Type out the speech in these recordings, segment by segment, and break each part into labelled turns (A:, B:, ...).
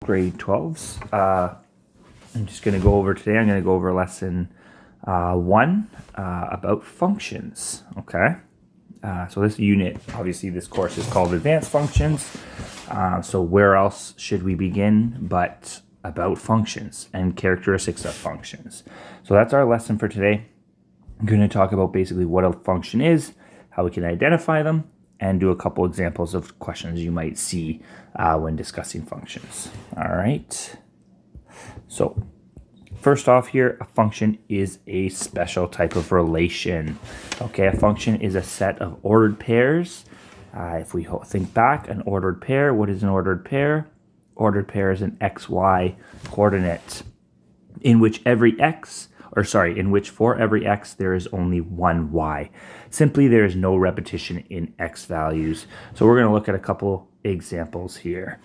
A: grade 12s. I'm just going to go over today, I'm going to go over lesson 1 about functions, okay? So this unit, obviously this course is called Advanced Functions. So where else should we begin but about functions and characteristics of functions? So that's our lesson for today. I'm going to talk about basically what a function is, how we can identify them, and do a couple examples of questions you might see when discussing functions. All right. So first off here, a function is a special type of relation. Okay, a function is a set of ordered pairs. If we think back, an ordered pair, what is an ordered pair? Ordered pair is an xy coordinate in which for every x there is only one y. Simply, there is no repetition in x values. So we're going to look at a couple examples here.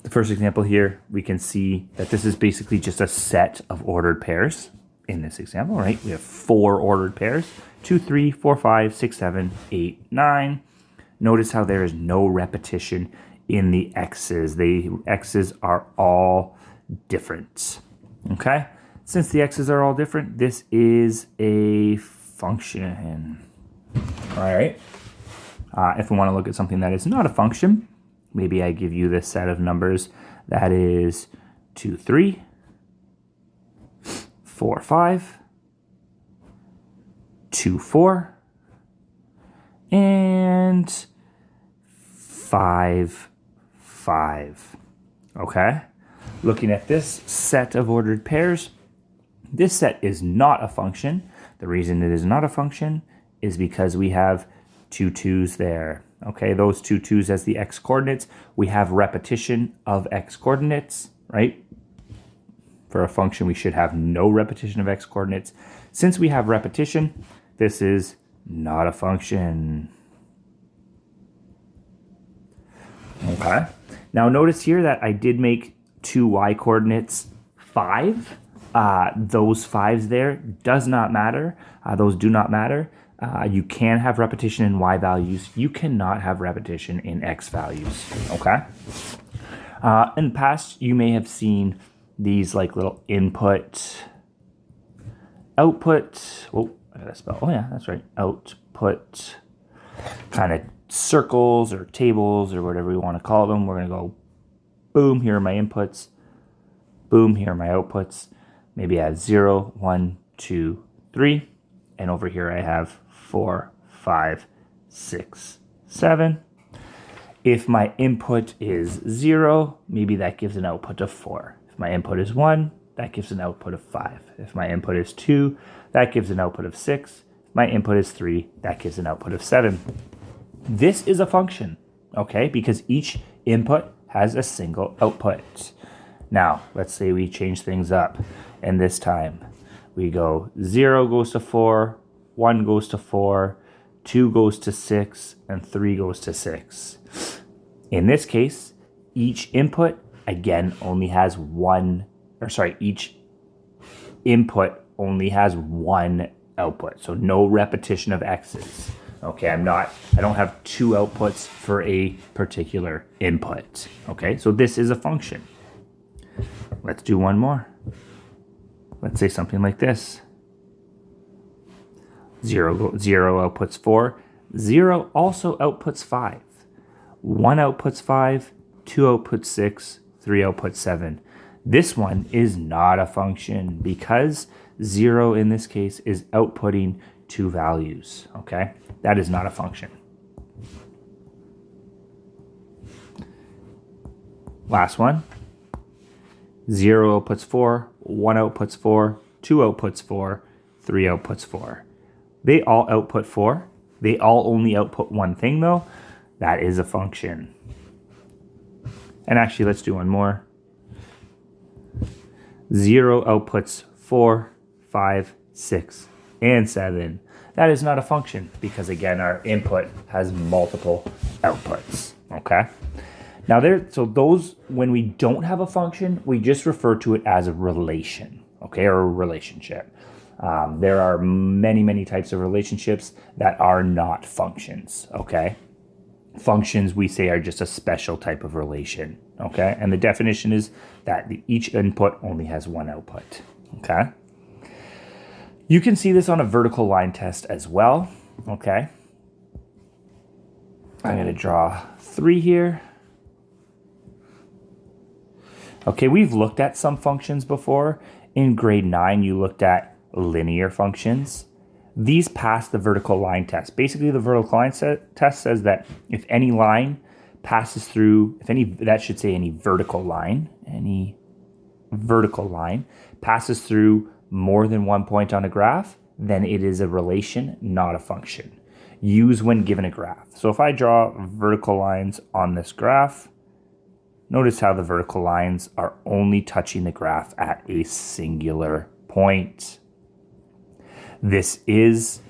A: The first example here, we can see that this is basically just a set of ordered pairs. In this example, right, we have 4 ordered pairs, 2, 3, 4, 5, 6, 7, 8, 9. Notice how there is no repetition in the x's. The x's are all different, okay? Since the x's are all different, this is a function. All right. If we want to look at something that is not a function, maybe I give you this set of numbers that is 2, 3, 4, 5, 2, 4, and 5, 5. Okay? Looking at this set of ordered pairs, this set is not a function. The reason it is not a function is because we have 2 2's there. Okay, those 2 2's as the x coordinates. We have repetition of x coordinates, right? For a function, we should have no repetition of x coordinates. Since we have repetition, this is not a function. Okay, now notice here that I did make 2 y coordinates 5. Those 5's there does not matter. Those do not matter. You can have repetition in y values. You cannot have repetition in x values, okay? In the past, you may have seen these like little input, output, I gotta spell, that's right, output kind of circles or tables or whatever we want to call them. We're gonna go, boom, here are my inputs, boom, here are my outputs. Maybe I have 0, 1, 2, 3, and over here I have 4, 5, 6, 7. If my input is 0, maybe that gives an output of 4. If my input is 1, that gives an output of 5. If my input is 2, that gives an output of 6. If my input is 3, that gives an output of 7. This is a function, okay, because each input has a single output. Now, let's say we change things up, and this time we go 0 goes to 4, 1 goes to 4, 2 goes to 6, and 3 goes to 6. In this case, each input, again, only has each input only has one output, so no repetition of x's. Okay, I don't have 2 outputs for a particular input. Okay, so this is a function. Let's do one more. Let's say something like this. 0 outputs 4. 0 also outputs 5. 1 outputs 5. 2 outputs 6. 3 outputs 7. This one is not a function because 0 in this case is outputting 2 values. Okay, that is not a function. Last one. 0 outputs 4, 1 outputs 4, 2 outputs 4, 3 outputs 4. They all output 4. They all only output one thing though. That is a function. And actually, let's do one more. 0 outputs 4, 5, 6, and 7. That is not a function because again, our input has multiple outputs, okay? Now when we don't have a function, we just refer to it as a relation, okay, or a relationship. There are many, many types of relationships that are not functions, okay? Functions, we say, are just a special type of relation. okay? And the definition is that each input only has one output, okay? You can see this on a vertical line test as well, okay? I'm going to draw 3 here. Okay, we've looked at some functions before. In grade 9, you looked at linear functions. These pass the vertical line test. Basically, the vertical line test says that if any line passes through, any vertical line passes through more than one point on a graph, then it is a relation, not a function. Use when given a graph. So if I draw vertical lines on this graph, notice how the vertical lines are only touching the graph at a singular point. This is,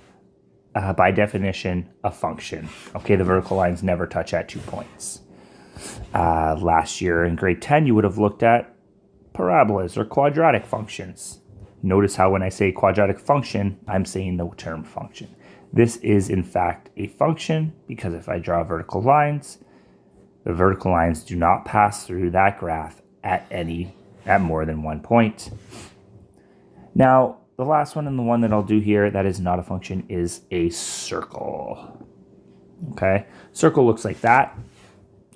A: by definition, a function. Okay, the vertical lines never touch at 2 points. Last year in grade 10, you would have looked at parabolas or quadratic functions. Notice how when I say quadratic function, I'm saying the term function. This is, in fact, a function because if I draw vertical lines, the vertical lines do not pass through that graph at more than 1 point. Now, the last one and the one that I'll do here that is not a function is a circle. Okay, circle looks like that.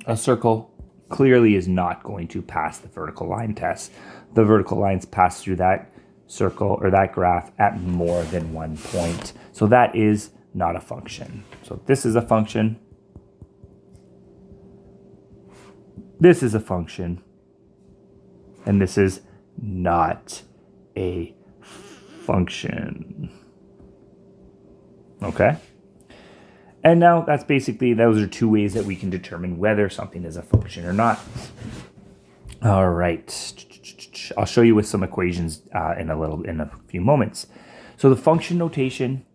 A: A circle clearly is not going to pass the vertical line test. The vertical lines pass through that circle or that graph at more than 1 point. So that is not a function. So this is a function. This is a function. And this is not a function. Okay? And now that's basically, those are 2 ways that we can determine whether something is a function or not. All right. I'll show you with some equations in a few moments. So the function notation,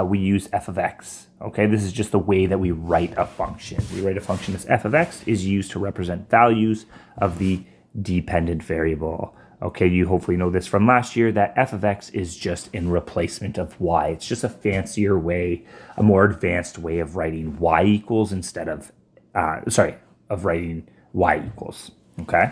A: we use f of x. Okay, this is just the way that we write a function. We write a function as f of x is used to represent values of the dependent variable. Okay, you hopefully know this from last year that f of x is just in replacement of y. It's just a fancier way, a more advanced way of writing y equals instead of, of writing y equals. Okay.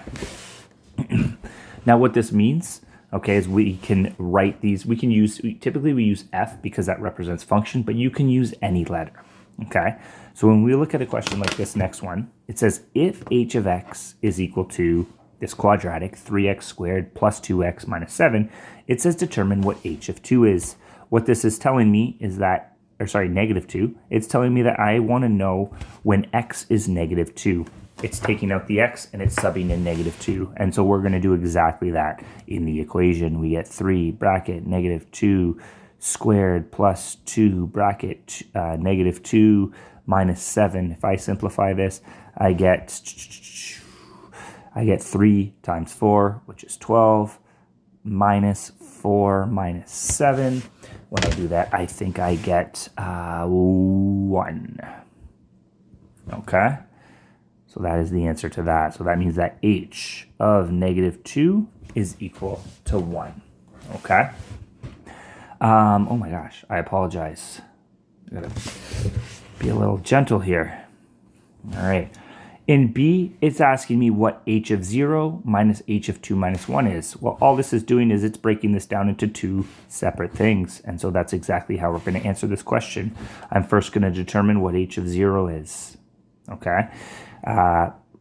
A: Now what this means, okay, is we can write these, typically we use f because that represents function, but you can use any letter, okay? So when we look at a question like this next one, it says if h of x is equal to this quadratic 3x squared plus 2x minus 7, it says determine what h of 2 is. What this is telling me is that, negative 2, it's telling me that I want to know when x is negative 2. It's taking out the x and it's subbing in negative 2. And so we're going to do exactly that in the equation. We get 3 bracket negative 2 squared plus 2 bracket negative 2 minus 7. If I simplify this, I get 3 times 4, which is 12, minus 4 minus 7. When I do that, I think I get 1. Okay? So that is the answer to that. So that means that h of negative 2 is equal to 1. Okay? Oh my gosh, I apologize. I gotta be a little gentle here. All right. In B, it's asking me what h of 0 minus h of 2 minus 1 is. Well, all this is doing is it's breaking this down into 2 separate things. And so that's exactly how we're going to answer this question. I'm first going to determine what h of 0 is. Okay?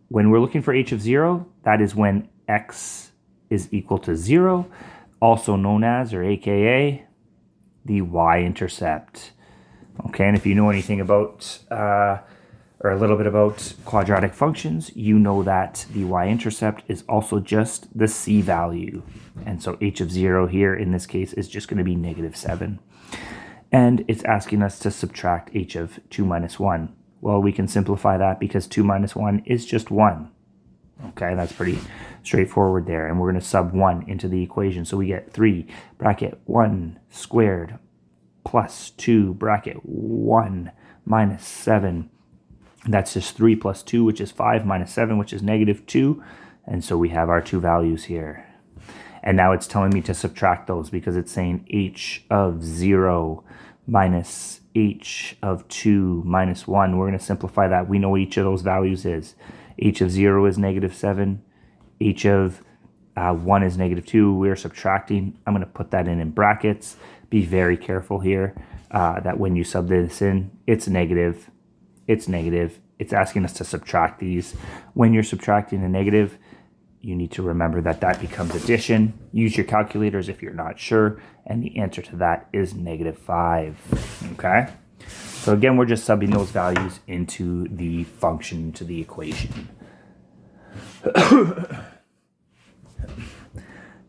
A: When we're looking for h of 0, that is when x is equal to 0, also known as, or aka, the y-intercept. Okay, and if you know anything about, or a little bit about quadratic functions, you know that the y-intercept is also just the c value. And so h of 0 here, in this case, is just going to be negative 7. And it's asking us to subtract h of 2 minus 1. Well, we can simplify that because 2 minus 1 is just 1. Okay, that's pretty straightforward there. And we're going to sub 1 into the equation. So we get 3 bracket 1 squared plus 2 bracket 1 minus 7. That's just 3 plus 2, which is 5, minus 7, which is negative 2. And so we have our 2 values here. And now it's telling me to subtract those because it's saying h of 0 minus h of 2 minus 1. We're going to simplify that. We know what each of those values is. h of 0 is negative 7, h of 1 is negative 2. We're subtracting. I'm going to put that in brackets. Be very careful here that when you sub this in, it's negative. It's negative. It's asking us to subtract these. When you're subtracting a negative, you need to remember that that becomes addition. Use your calculators if you're not sure. And the answer to that is negative 5. Okay? So again, we're just subbing those values into the function, to the equation.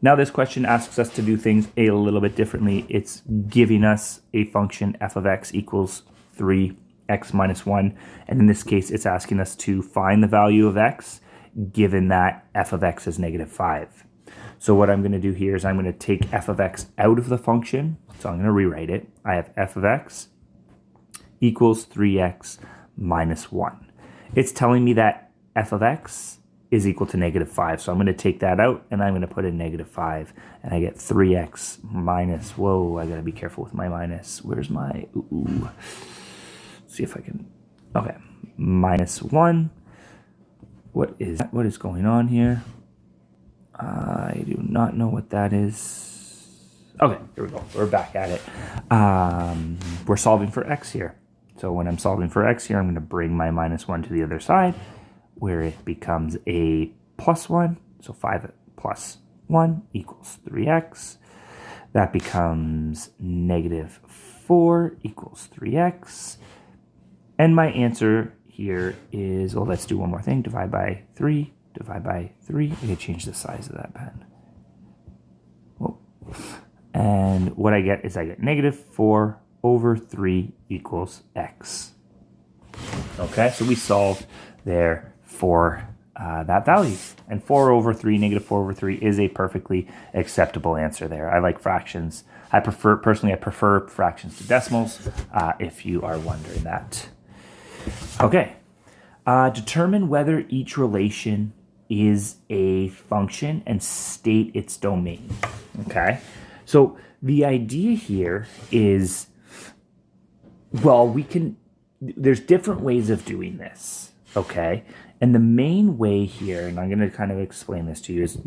A: Now this question asks us to do things a little bit differently. It's giving us a function f of x equals 3x minus 1. And in this case, it's asking us to find the value of x given that f of x is negative 5. So what I'm going to do here is I'm going to take f of x out of the function. So I'm going to rewrite it. I have f of x equals 3x minus 1. It's telling me that f of x is equal to negative 5. So I'm going to take that out and I'm going to put in negative 5. And I get 3x minus, whoa, I got to be careful with my minus. Where's my, ooh. See if I can, okay, minus 1. What is going on here? I do not know what that is. Okay, here we go. We're back at it. We're solving for x here. So when I'm solving for x here, I'm going to bring my minus 1 to the other side, where it becomes a plus 1. So 5 plus 1 equals 3x. That becomes negative 4 equals 3x. And my answer here is, well, let's do one more thing. Divide by 3, divide by 3. I can change the size of that pen. Whoa. And what I get is I get negative 4 over 3 equals x. Okay, so we solved there for that value. And 4 over 3, negative 4 over 3 is a perfectly acceptable answer there. I like fractions. Personally, I prefer fractions to decimals, if you are wondering that. Okay, determine whether each relation is a function and state its domain. Okay, so the idea here is, well, there's different ways of doing this, okay? And the main way here, and I'm going to kind of explain this to you, is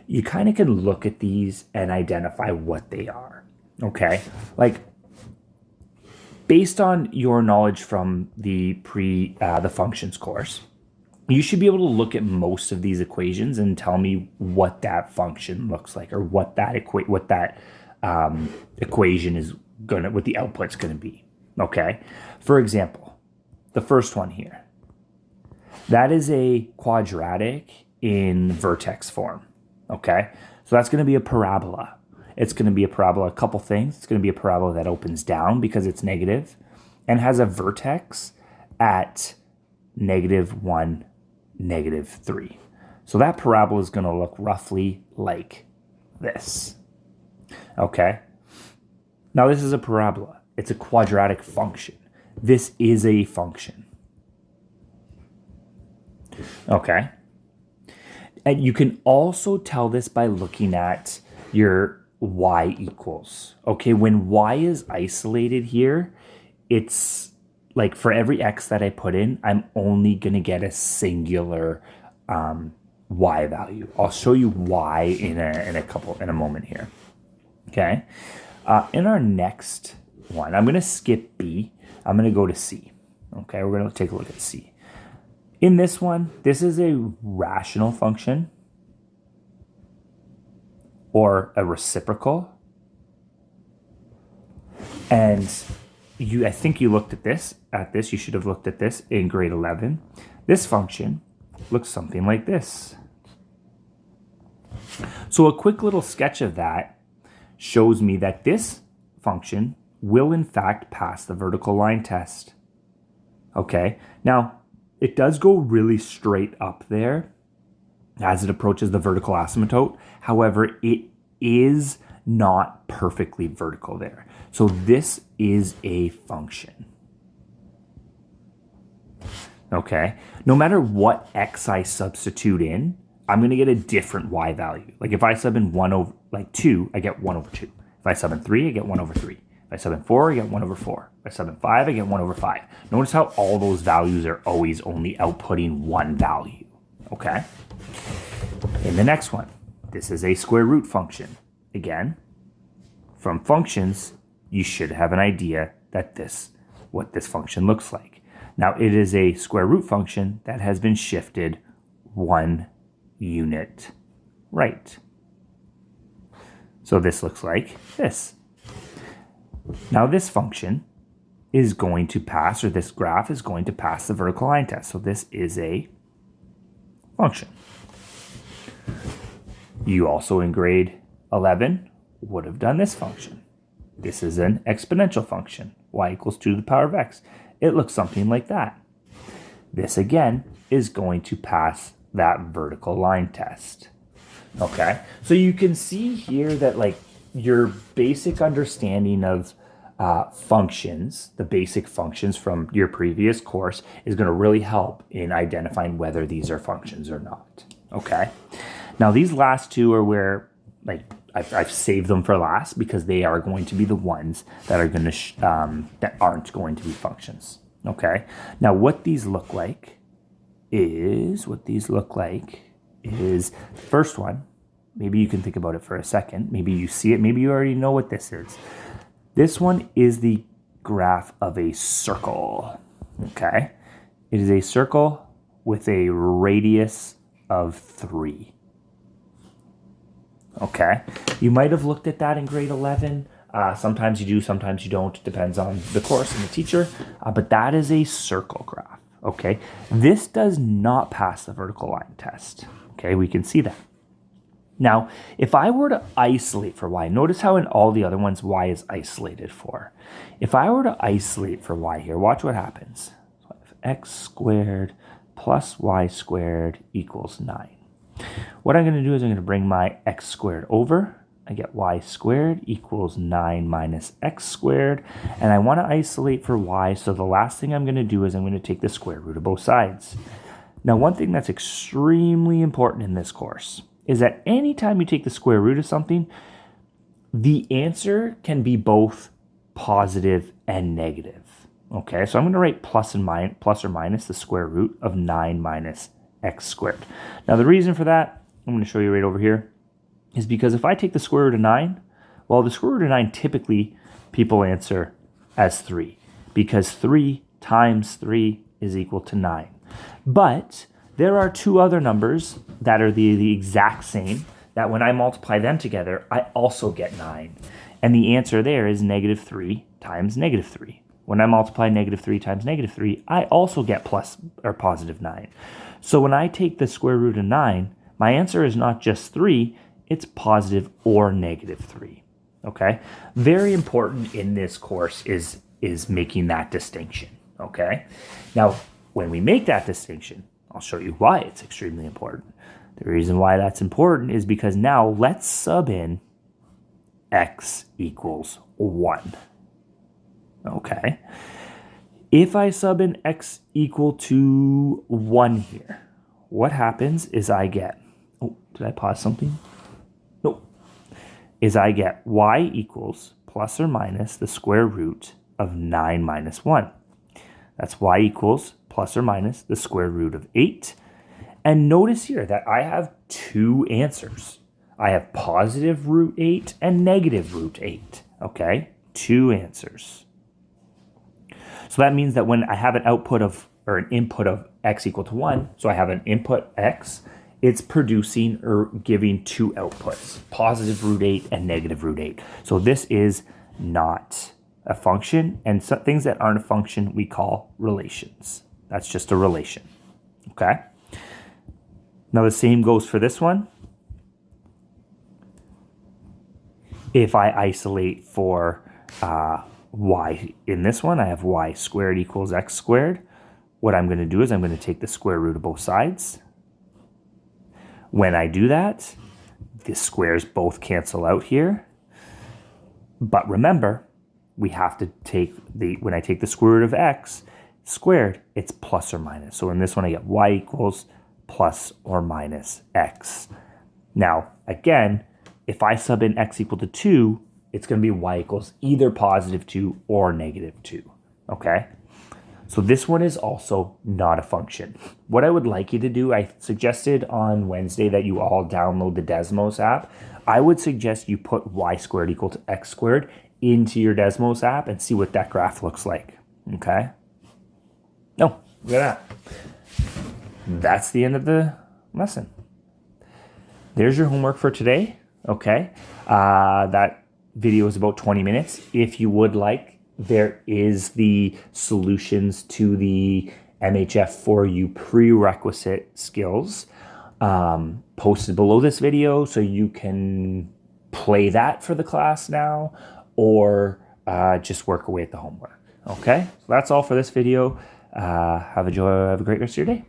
A: you kind of can look at these and identify what they are, okay? Like, based on your knowledge from the functions course, you should be able to look at most of these equations and tell me what that function looks like, or what that equation is what the output's gonna be. Okay, for example, the first one here, that is a quadratic in vertex form. Okay, so that's gonna be a parabola. It's going to be a parabola, a couple things. It's going to be a parabola that opens down because it's negative and has a vertex at negative 1, negative 3. So that parabola is going to look roughly like this. Okay? Now this is a parabola. It's a quadratic function. This is a function. Okay? And you can also tell this by looking at your y equals. Okay, when y is isolated here, it's like for every x that I put in, I'm only going to get a singular y value. I'll show you why in a moment here. Okay, in our next one, I'm going to skip B. I'm going to go to C. Okay, we're going to take a look at C. In this one, this is a rational function, or a reciprocal. And I think you looked at this, you should have looked at this in grade 11. This function looks something like this. So a quick little sketch of that shows me that this function will in fact pass the vertical line test. Okay, now it does go really straight up there as it approaches the vertical asymptote. However, it is not perfectly vertical there. So this is a function. Okay, no matter what x I substitute in, I'm going to get a different y value. Like if I sub in 2, I get 1 over 2. If I sub in 3, I get 1 over 3. If If I sub in 4, I get 1 over 4. If I sub in 5, I get 1 over 5. Notice how all those values are always only outputting one value, okay? In the next one, this is a square root function. Again, from functions, you should have an idea that what this function looks like. Now, it is a square root function that has been shifted 1 unit right. So this looks like this. Now this function is going to pass, or this graph is going to pass the vertical line test. So this is a function. You also in grade 11 would have done this function. This is an exponential function, y equals 2 to the power of x. It looks something like that. This again is going to pass that vertical line test. Okay, so you can see here that like your basic understanding of functions, the basic functions from your previous course is going to really help in identifying whether these are functions or not. Okay, now these last two are where like I've saved them for last because they are going to be the ones that are going to that aren't going to be functions. Okay, now what these look like is the first one. Maybe you can think about it for a second. Maybe you see it. Maybe you already know what this is. This one is the graph of a circle. Okay, it is a circle with a radius of 3. Okay, you might have looked at that in grade 11. Sometimes you do, sometimes you don't. It depends on the course and the teacher. But that is a circle graph. Okay, this does not pass the vertical line test. Okay, we can see that. Now, if I were to isolate for y, notice how in all the other ones y is isolated for. If I were to isolate for y here, watch what happens. So I have x squared plus y squared equals 9. What I'm going to do is I'm going to bring my x squared over. I get y squared equals 9 minus x squared. And I want to isolate for y, so the last thing I'm going to do is I'm going to take the square root of both sides. Now, one thing that's extremely important in this course is that anytime you take the square root of something, the answer can be both positive and negative. Okay, so I'm going to write plus or minus the square root of 9 minus x squared. Now, the reason for that, I'm going to show you right over here, is because if I take the square root of 9, well, the square root of 9 typically people answer as 3, because 3 times 3 is equal to 9. But there are two other numbers that are the exact same, that when I multiply them together, I also get 9. And the answer there is negative 3 times negative 3. When I multiply negative 3 times negative 3, I also get plus or positive 9. So when I take the square root of 9, my answer is not just 3, it's positive or negative 3. Okay? Very important in this course is making that distinction. Okay? Now, when we make that distinction, I'll show you why it's extremely important. The reason why that's important is because now let's sub in x equals 1. Okay. If I sub in x equal to 1 here, what happens is I get, oh, did I pause something? Nope. Is I get y equals plus or minus the square root of 9 minus 1. That's y equals plus or minus the square root of 8. And notice here that I have two answers. I have positive root 8 and negative root 8. Okay, two answers. So that means that when I have an output of, or an input of x equal to 1, so I have an input x, it's producing or giving two outputs, positive root 8 and negative root 8. So this is not a function, and some things that aren't a function we call relations. That's just a relation, okay? Now the same goes for this one. If I isolate for y in this one, I have y squared equals x squared. What I'm going to do is I'm going to take the square root of both sides. When I do that, the squares both cancel out here. But remember, we have to take when I take the square root of x squared, it's plus or minus. So in this one, I get y equals plus or minus x. Now, again, if I sub in x equal to 2, it's going to be y equals either positive 2 or negative 2, okay? So this one is also not a function. What I would like you to do, I suggested on Wednesday that you all download the Desmos app. I would suggest you put y squared equal to x squared into your Desmos app and see what that graph looks like, okay? No, look at that. That's the end of the lesson. There's your homework for today, okay? That video is about 20 minutes. If you would like, there is the solutions to the MHF4U prerequisite skills posted below this video, so you can play that for the class now, or just work away at the homework, okay? So that's all for this video. Have a great rest of your day.